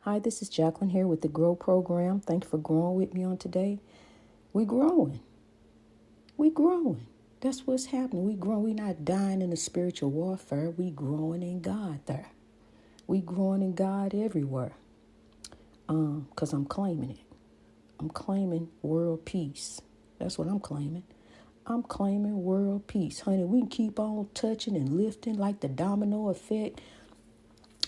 Hi, this is Jacqueline here with the Grow Program. Thank you for growing with me on today. We growing. We growing. That's what's happening. We growing. We not dying in the spiritual warfare. We growing in God there. We growing in God everywhere. Because I'm claiming it. I'm claiming world peace. That's what I'm claiming. I'm claiming world peace. Honey, we can keep on touching and lifting like the domino effect.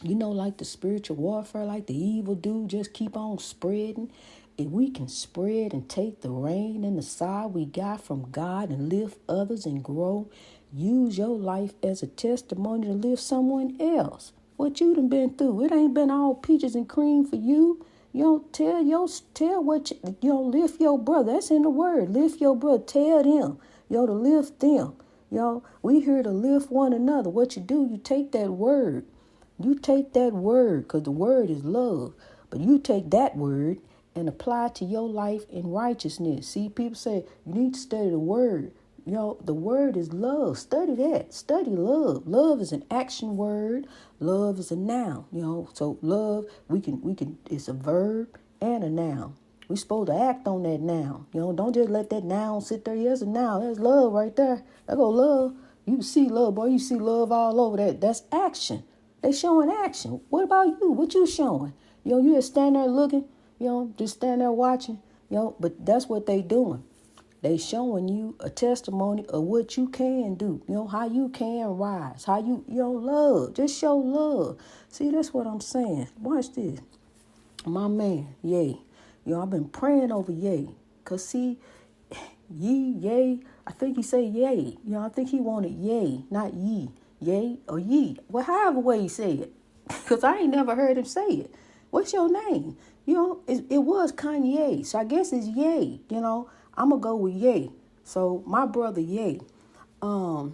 Like the spiritual warfare, like the evil do, just keep on spreading. If we can spread and take the rain and the side we got from God and lift others and grow, use your life as a testimony to lift someone else. What you done been through, it ain't been all peaches and cream for you. Tell what lift your brother. That's in the word. Lift your brother. Tell them, to lift them. We here to lift one another. What you do, you take that word. You take that word, because the word is love. But you take that word and apply it to your life in righteousness. See, people say, you need to study the word. The word is love. Study that. Study love. Love is an action word. Love is a noun. So love, we can. It's a verb and a noun. We're supposed to act on that noun. Don't just let that noun sit there. Yes, a noun. That's love right there. There go love. You see love, boy. You see love all over that. That's action. They showing action. What about you? What you showing? You just stand there looking, just stand there watching, but that's what they doing. They showing you a testimony of what you can do, how you can rise, how you love. Just show love. See, that's what I'm saying. Watch this. My man, yay. I've been praying over yay. Because see, yay. I think he said yay. I think he wanted yay, not ye. Yay or ye. Well, however way he said it. Because I ain't never heard him say it. What's your name? It was Kanye. So I guess it's yay. I'm going to go with yay. So my brother yay. I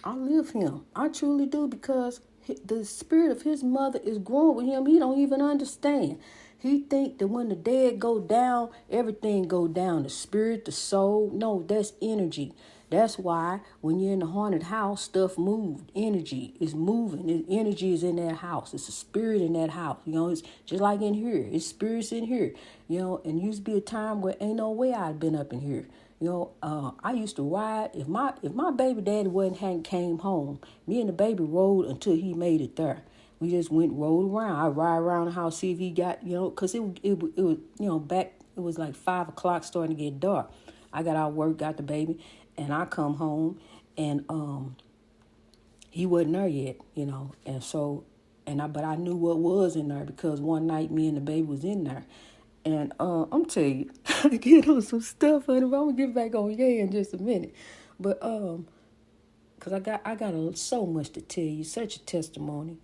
live him. I truly do, because the spirit of his mother is growing with him. He don't even understand. He think that when the dead go down, everything go down. The spirit, the soul. No, that's energy. That's why when you're in the haunted house, stuff moved. Energy is moving. Energy is in that house. It's a spirit in that house. It's just like in here. It's spirits in here. And used to be a time where ain't no way I'd been up in here. I used to ride. If my baby daddy hadn't came home, me and the baby rode until he made it there. We just rode around. I ride around the house, see if he got, because it was, back, it was like 5 o'clock, starting to get dark. I got out of work, got the baby, and I come home, and he wasn't there yet, and so, but I knew what was in there, because one night me and the baby was in there, and I'm telling you, I get on some stuff on it, but I'm gonna get back on in just a minute, but because I got so much to tell you, such a testimony.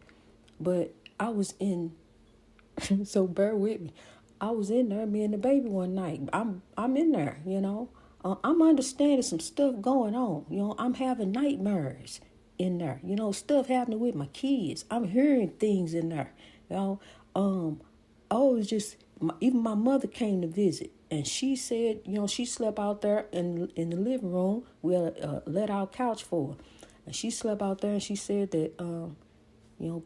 But I was in, so bear with me. I was in there, me and the baby one night. I'm in there, I'm understanding some stuff going on. I'm having nightmares in there. Stuff happening with my kids. I'm hearing things in there. I was just, even my mother came to visit. And she said, she slept out there in the living room. We let our couch for her. And she slept out there, and she said that,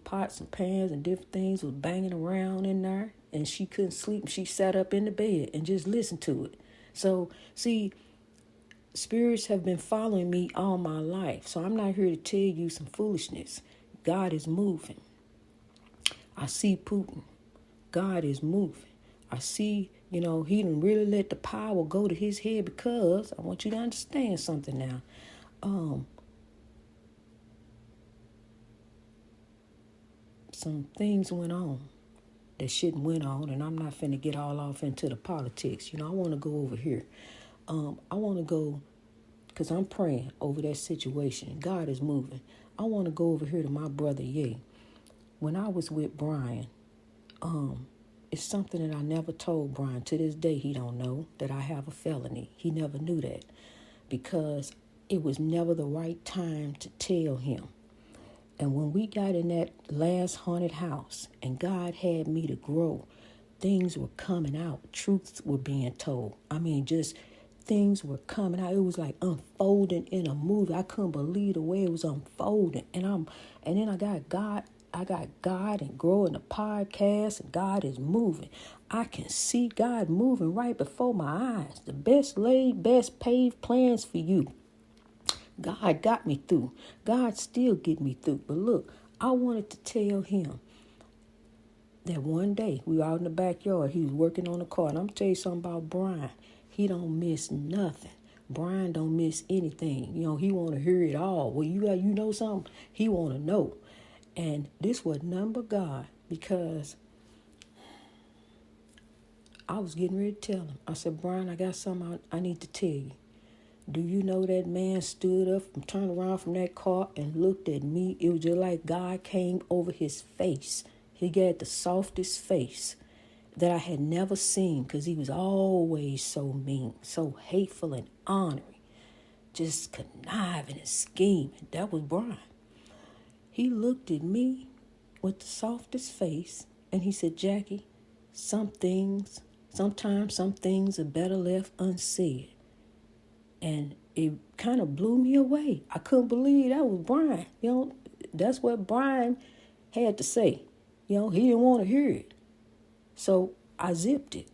pots and pans and different things was banging around in there, and she couldn't sleep. She sat up in the bed and just listened to it. So, see, spirits have been following me all my life. So I'm not here to tell you some foolishness. God is moving. I see Putin. God is moving. I see, he didn't really let the power go to his head, because I want you to understand something now. Some things went on that shouldn't went on, and I'm not finna get all off into the politics. I want to go over here. I want to go, because I'm praying over that situation. God is moving. I want to go over here to my brother Ye. When I was with Brian, it's something that I never told Brian. To this day, he don't know that I have a felony. He never knew that, because it was never the right time to tell him. And when we got in that last haunted house and God had me to grow, things were coming out. Truths were being told. Just things were coming out. It was like unfolding in a movie. I couldn't believe the way it was unfolding. And then I got God I got God and growing the podcast, and God is moving. I can see God moving right before my eyes. The best laid, best paved plans for you. God got me through. God still get me through. But look, I wanted to tell him that one day we were out in the backyard. He was working on a car. And I'm tell you something about Brian. He don't miss nothing. Brian don't miss anything. He want to hear it all. Well, you know something? He want to know. And this was none but God, because I was getting ready to tell him. I said, Brian, I got something I need to tell you. Do you know that man stood up and turned around from that car and looked at me? It was just like God came over his face. He got the softest face that I had never seen, because he was always so mean, so hateful and ornery, just conniving and scheming. That was Brian. He looked at me with the softest face, and he said, Jackie, sometimes some things are better left unsaid. And it kind of blew me away. I couldn't believe that was Brian. That's what Brian had to say. He didn't want to hear it. So I zipped it.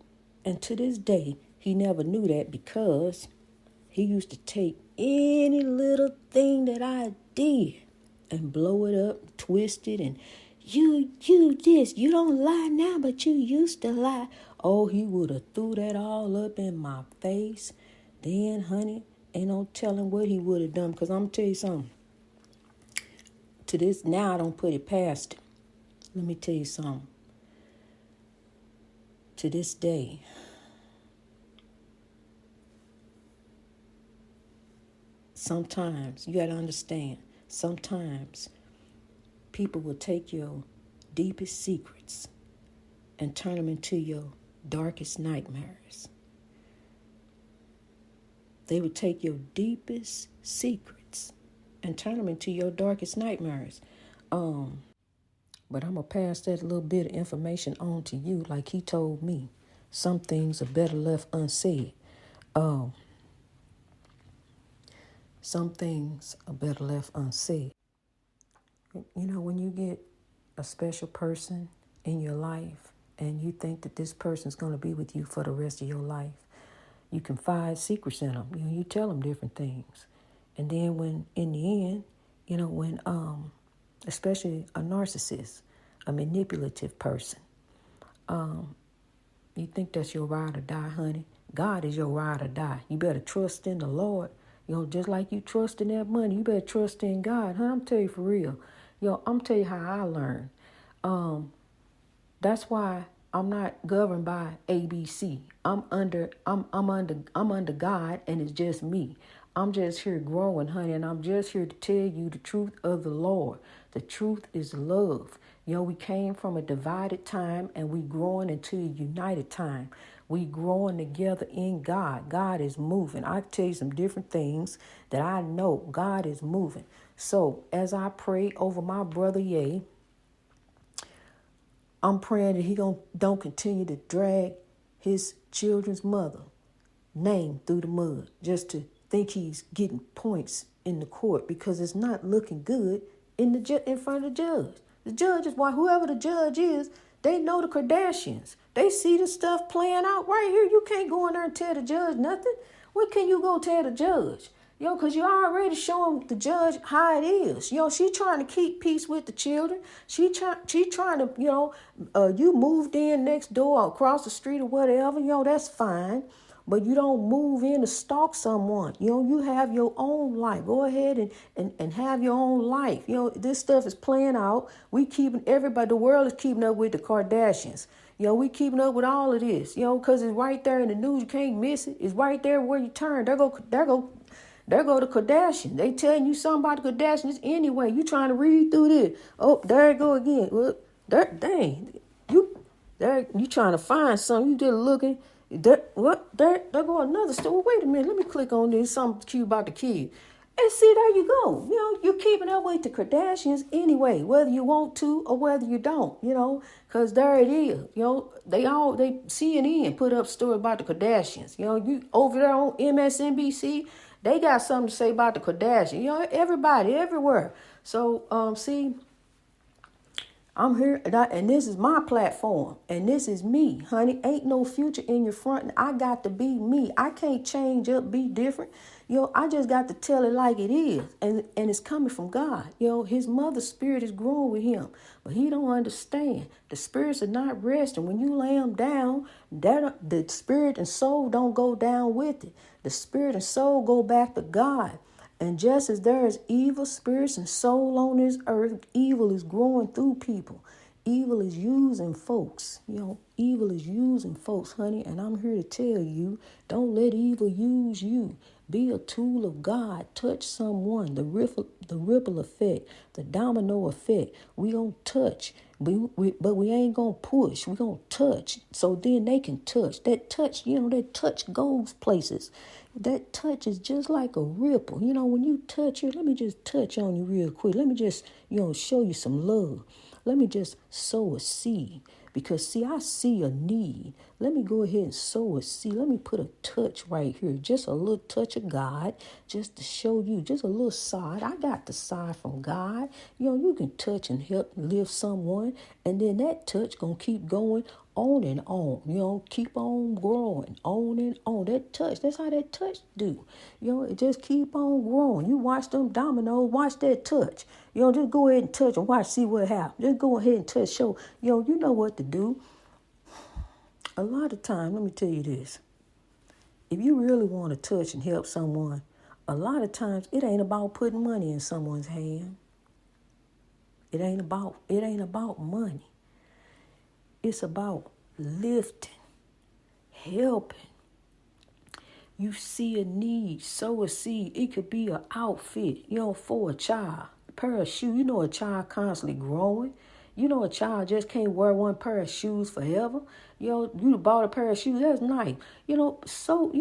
And to this day, he never knew that, because he used to take any little thing that I did and blow it up, twist it, and you this, you don't lie now, but you used to lie. Oh, he would have threw that all up in my face. Then, honey, ain't no telling what he would have done, because I'm going to tell you something. To this, now I don't put it past him. Let me tell you something. To this day, sometimes, you got to understand, sometimes people will take your deepest secrets and turn them into your darkest nightmares. They would take your deepest secrets and turn them into your darkest nightmares. But I'm going to pass that little bit of information on to you, like he told me. Some things are better left unsaid. Some things are better left unsaid. When you get a special person in your life and you think that this person's going to be with you for the rest of your life, you confide secrets in them. You tell them different things. And then when, in the end, when especially a narcissist, a manipulative person, you think that's your ride or die, honey. God is your ride or die. You better trust in the Lord. Just like you trust in that money, you better trust in God. Huh? I'm telling you for real. I'm telling you how I learned. That's why I'm not governed by ABC. I'm under God, and it's just me. I'm just here growing, honey, and I'm just here to tell you the truth of the Lord. The truth is love. We came from a divided time, and we growing into a united time. We growing together in God. God is moving. I tell you some different things that I know God is moving. So as I pray over my brother Ye, I'm praying that he don't continue to drag his children's mother name through the mud just to think he's getting points in the court, because it's not looking good in front of the judge. The judge is whoever the judge is, they know the Kardashians. They see the stuff playing out right here. You can't go in there and tell the judge nothing. What can you go tell the judge? Because you already showing the judge how it is. She trying to keep peace with the children. She trying to, you moved in next door, across the street or whatever. That's fine. But you don't move in to stalk someone. You have your own life. Go ahead and have your own life. This stuff is playing out. Everybody, the world is keeping up with the Kardashians. We keeping up with all of this, because it's right there in the news. You can't miss it. It's right there where you turn. There go the Kardashians. They telling you something about the Kardashians anyway. You trying to read through this. Oh, there it go again. Well, you trying to find something. You just looking. There go another story. Wait a minute. Let me click on this. Something cute about the kid. And see, there you go. You're keeping up with the Kardashians anyway, whether you want to or whether you don't, because there it is. They CNN put up a story about the Kardashians. You over there on MSNBC, they got something to say about the Kardashians. Everybody, everywhere. So, see, I'm here, and this is my platform, and this is me, honey. Ain't no future in your front. I got to be me. I can't change up, be different. I just got to tell it like it is, and it's coming from God. His mother's spirit is growing with him, but he don't understand. The spirits are not resting. When you lay them down, the spirit and soul don't go down with it. The spirit and soul go back to God. And just as there is evil spirits and soul on this earth, evil is growing through people. Evil is using folks. Evil is using folks, honey. And I'm here to tell you, don't let evil use you. Be a tool of God. Touch someone. The ripple effect, the domino effect. We gonna touch, but we ain't gonna push. We gonna touch, so then they can touch. That touch, that touch goes places. That touch is just like a ripple. When you touch it, let me just touch on you real quick. Let me just, show you some love. Let me just sow a seed. Because, see, I see a need. Let me go ahead and sow a seed. Let me put a touch right here. Just a little touch of God, just to show you, just a little side. I got the side from God. You can touch and help lift someone. And then that touch going to keep going on and on. Keep on growing, on and on. That touch, that's how that touch do. It just keep on growing. You watch them dominoes, watch that touch. Just go ahead and touch and watch, see what happens. Just go ahead and touch, show. You know what to do. A lot of times, let me tell you this. If you really want to touch and help someone, a lot of times it ain't about putting money in someone's hand. It ain't about money. It's about lifting, helping. You see a need, sow a seed. It could be an outfit, for a child. A pair of shoes. A child constantly growing. A child just can't wear one pair of shoes forever. You bought a pair of shoes. That's nice. So,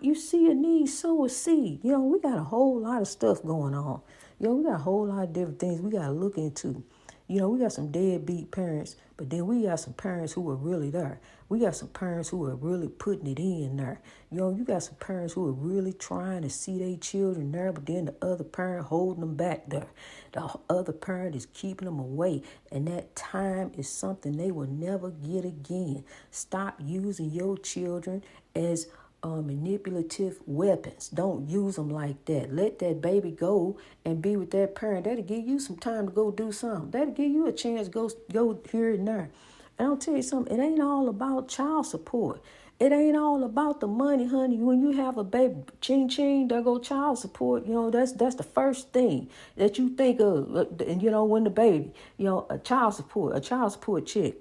you see a need, sow a seed. We got a whole lot of stuff going on. We got a whole lot of different things we got to look into. We got some deadbeat parents, but then we got some parents who are really there. We got some parents who are really putting it in there. You got some parents who are really trying to see their children there, but then the other parent holding them back there. The other parent is keeping them away, and that time is something they will never get again. Stop using your children as manipulative weapons. Don't use them like that. Let that baby go and be with that parent. That'll give you some time to go do something. That'll give you a chance to go here and there. And I'll tell you something, it ain't all about child support. It ain't all about the money, honey. When you have a baby, ching ching, there go child support. That's the first thing that you think of. And when the baby, a child support check.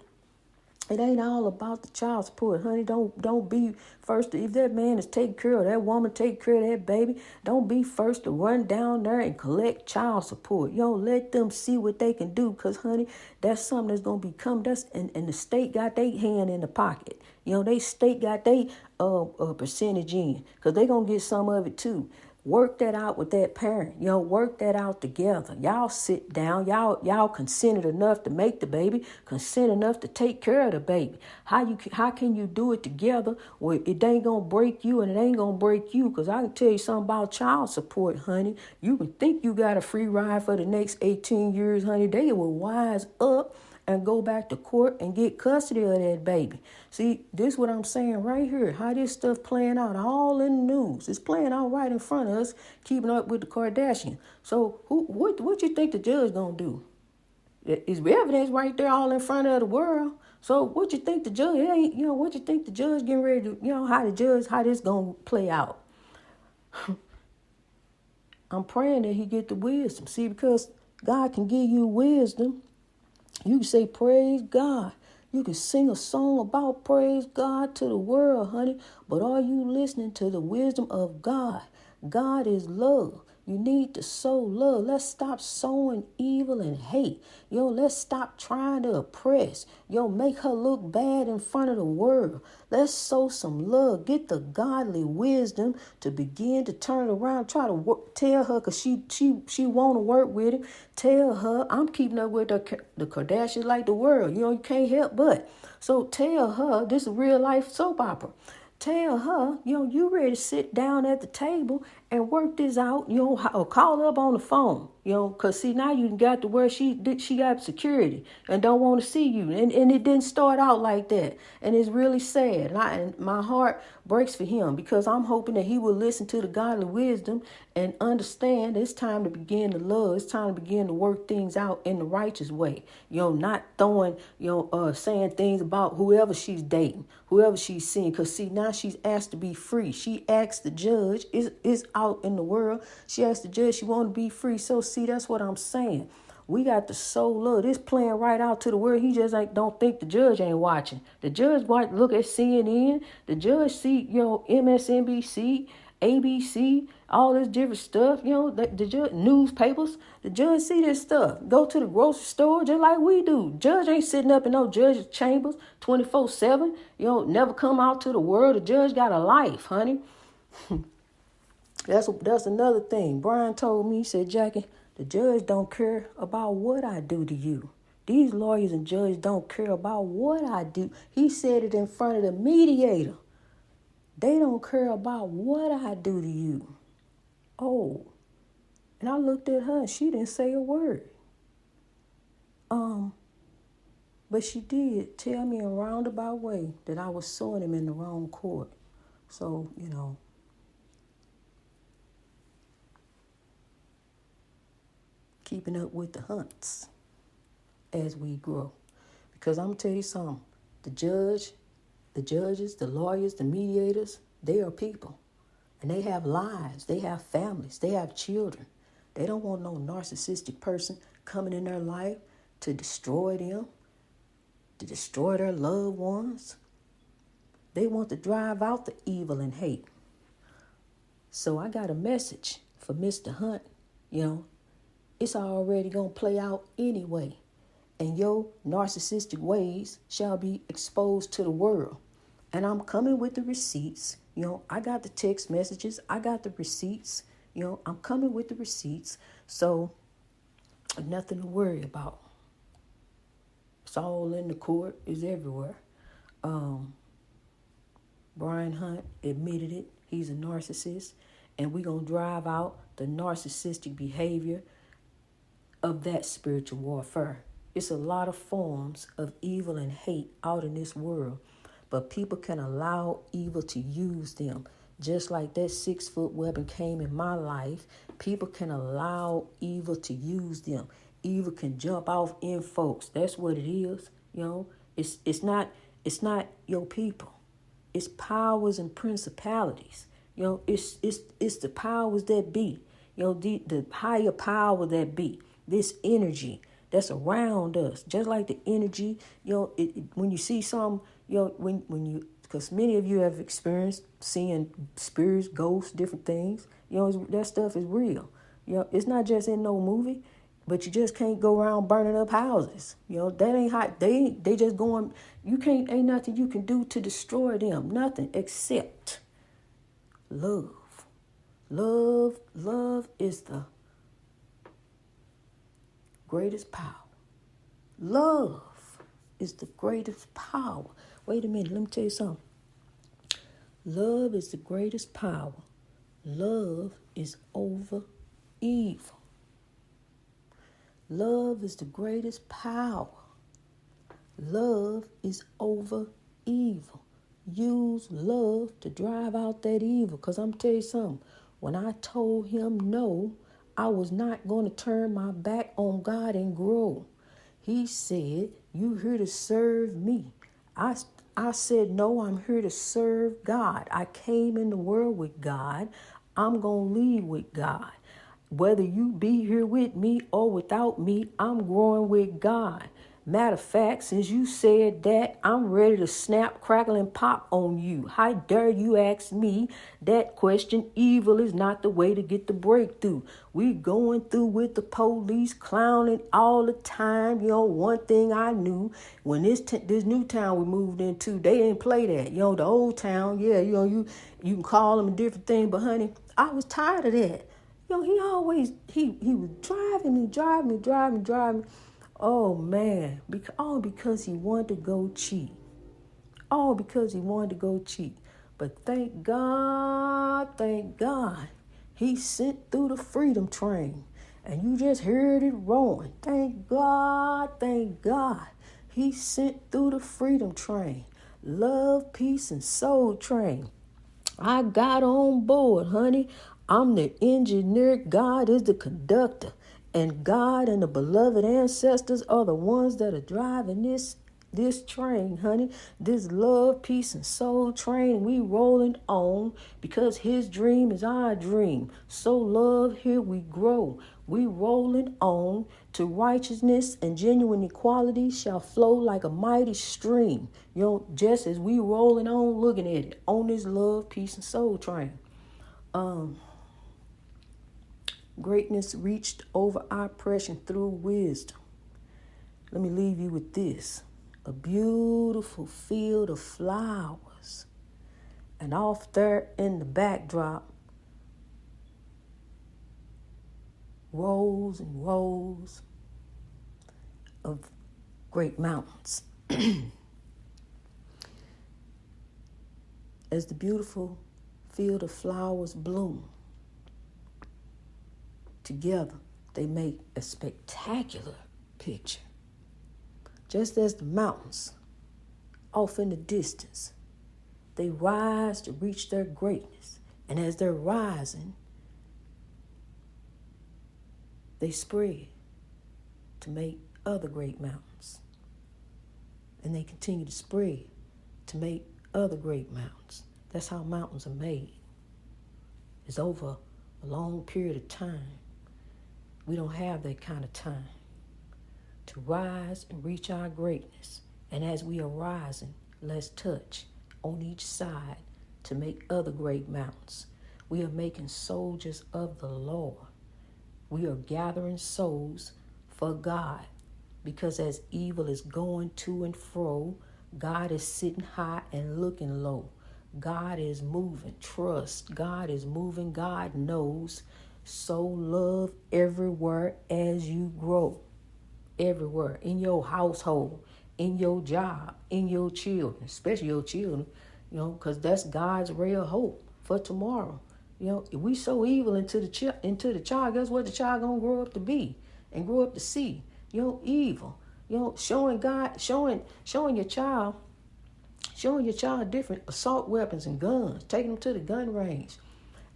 It ain't all about the child support, honey. Don't be first. If that man is taking care of that woman, take care of that baby, don't be first to run down there and collect child support. Let them see what they can do, because, honey, that's something that's going to become, and the state got their hand in the pocket. They state got their percentage in, because they going to get some of it too. Work that out with that parent. Work that out together. Y'all sit down. Y'all consented enough to make the baby, consent enough to take care of the baby. How can you do it together where it ain't gonna break you and it ain't gonna break you? Because I can tell you something about child support, honey. You can think you got a free ride for the next 18 years, honey. They will wise up and go back to court and get custody of that baby. See, this is what I'm saying right here. How this stuff playing out all in the news. It's playing out right in front of us, keeping up with the Kardashians. So what you think the judge gonna do? It's evidence right there all in front of the world. So what you think the judge, what you think the judge getting ready to, how this gonna play out? I'm praying that he get the wisdom. See, because God can give you wisdom. You can say, praise God. You can sing a song about praise God to the world, honey. But are you listening to the wisdom of God? God is love. You need to sow love. Let's stop sowing evil and hate. Let's stop trying to oppress. Make her look bad in front of the world. Let's sow some love. Get the godly wisdom to begin to turn around. Try to tell her, because she want to work with it. Tell her, I'm keeping up with the Kardashians like the world. You can't help but. So tell her, this is a real life soap opera. Tell her, you ready to sit down at the table and work this out, or call up on the phone. Because see, now you got to where she got security and don't want to see you. And it didn't start out like that. And it's really sad. And my heart breaks for him because I'm hoping that he will listen to the godly wisdom and understand it's time to begin to love. It's time to begin to work things out in the righteous way. Not throwing, saying things about whoever she's dating, whoever she's seeing. Because see, now she's asked to be free. She asked the judge, is out in the world. She asked the judge, she want to be free. So see, that's what I'm saying. We got the soul love. This playing right out to the world. He just don't think the judge ain't watching. The judge look at CNN. The judge see, MSNBC, ABC, all this different stuff. The judge, newspapers. The judge see this stuff. Go to the grocery store just like we do. Judge ain't sitting up in no judge's chambers 24/7. Never come out to the world. The judge got a life, honey. That's another thing. Brian told me, he said, Jackie, the judge don't care about what I do to you. These lawyers and judges don't care about what I do. He said it in front of the mediator. They don't care about what I do to you. Oh, and I looked at her and she didn't say a word. But she did tell me in a roundabout way that I was suing him in the wrong court. So, keeping up with the hunts as we grow. Because I'm going to tell you something. The judges, the lawyers, the mediators, they are people. And they have lives. They have families. They have children. They don't want no narcissistic person coming in their life to destroy them, to destroy their loved ones. They want to drive out the evil and hate. So I got a message for Mr. Hunt. It's already going to play out anyway. And your narcissistic ways shall be exposed to the world. And I'm coming with the receipts. I got the text messages. I got the receipts. I'm coming with the receipts. So nothing to worry about. It's all in the court. It's everywhere. Brian Hunt admitted it. He's a narcissist. And we're going to drive out the narcissistic behavior of that spiritual warfare. It's a lot of forms of evil and hate out in this world. But people can allow evil to use them. Just like that 6-foot weapon came in my life, people can allow evil to use them. Evil can jump off in folks. That's what it is. It's not your people. It's powers and principalities. It's the powers that be. The higher power that be. This energy that's around us, just like the energy, when you see some, when you, because many of you have experienced seeing spirits, ghosts, different things, that stuff is real. It's not just in no movie, but you just can't go around burning up houses. That ain't how, they just going, ain't nothing you can do to destroy them, nothing except love. Love is the greatest power. Love is the greatest power. Wait a minute, let me tell you something. Love is the greatest power. Love is over evil. Love is the greatest power. Love is over evil. Use love to drive out that evil. Because I'm telling you something. When I told him no, I was not going to turn my back on God and grow. He said, you here to serve me. I said, no, I'm here to serve God. I came in the world with God. I'm going to leave with God. Whether you be here with me or without me, I'm growing with God. Matter of fact, since you said that, I'm ready to snap, crackle, and pop on you. How dare you ask me that question? Evil is not the way to get the breakthrough. We going through with the police clowning all the time. One thing I knew, when this new town we moved into, they didn't play that. The old town, yeah, you can call them a different thing, but honey, I was tired of that. He always, he was driving me. Oh, man. All because he wanted to go cheat. But thank God, he sent through the freedom train. and you just heard it roaring. Thank God, thank God. He sent through the freedom train. Love, peace, and soul train. I got on board, honey. I'm the engineer. God is the conductor. And God and the beloved ancestors are the ones that are driving this train, honey. This love, peace, and soul train. We rolling on because his dream is our dream. So love, here we grow. We rolling on to righteousness and genuine equality shall flow like a mighty stream. Just as we rolling on, looking at it on this love, peace, and soul train. Greatness reached over oppression through wisdom. Let me leave you with this. A beautiful field of flowers. And off there in the backdrop, rows and rows of great mountains. As the beautiful field of flowers bloom, together they make a spectacular picture. Just as the mountains, off in the distance, they rise to reach their greatness. And as they're rising, they spread to make other great mountains. And they continue to spread to make other great mountains. That's how mountains are made. It's over a long period of time. We don't have that kind of time to rise and reach our greatness. And as we are rising, let's touch on each side to make other great mountains. We are making soldiers of the Lord. We are gathering souls for God, because as evil is going to and fro, God is sitting high and looking low. God is moving. Trust. God is moving. God knows. Sow love everywhere as you grow. Everywhere. In your household, in your job, in your children, especially your children, because that's God's ray of hope for tomorrow. If we sow evil into the child, guess what the child gonna grow up to be and grow up to see? Evil. Showing your child different assault weapons and guns, taking them to the gun range,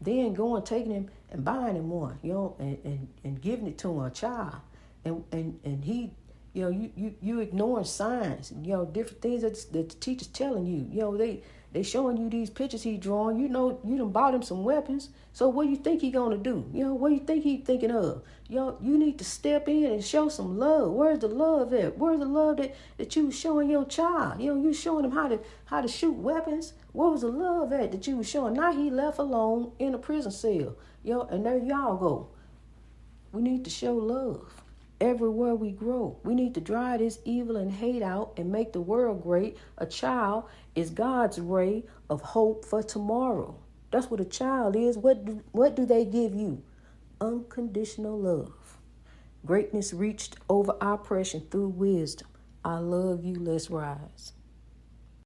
then taking him and buying him one, and giving it to a child, and he, you ignoring signs, different things that the teacher's telling you, they showing you these pictures he drawing, you done bought him some weapons, so what do you think he gonna do? What do you think he thinking of? You need to step in and show some love. Where's the love at? Where's the love that you was showing your child? You showing him how to shoot weapons. Where was the love at that you was showing? Now he left alone in a prison cell. And there y'all go. We need to show love everywhere we grow. We need to drive this evil and hate out and make the world great. A child is God's ray of hope for tomorrow. That's what a child is. What do they give you? Unconditional love. Greatness reached over oppression through wisdom. I love you. Let's rise.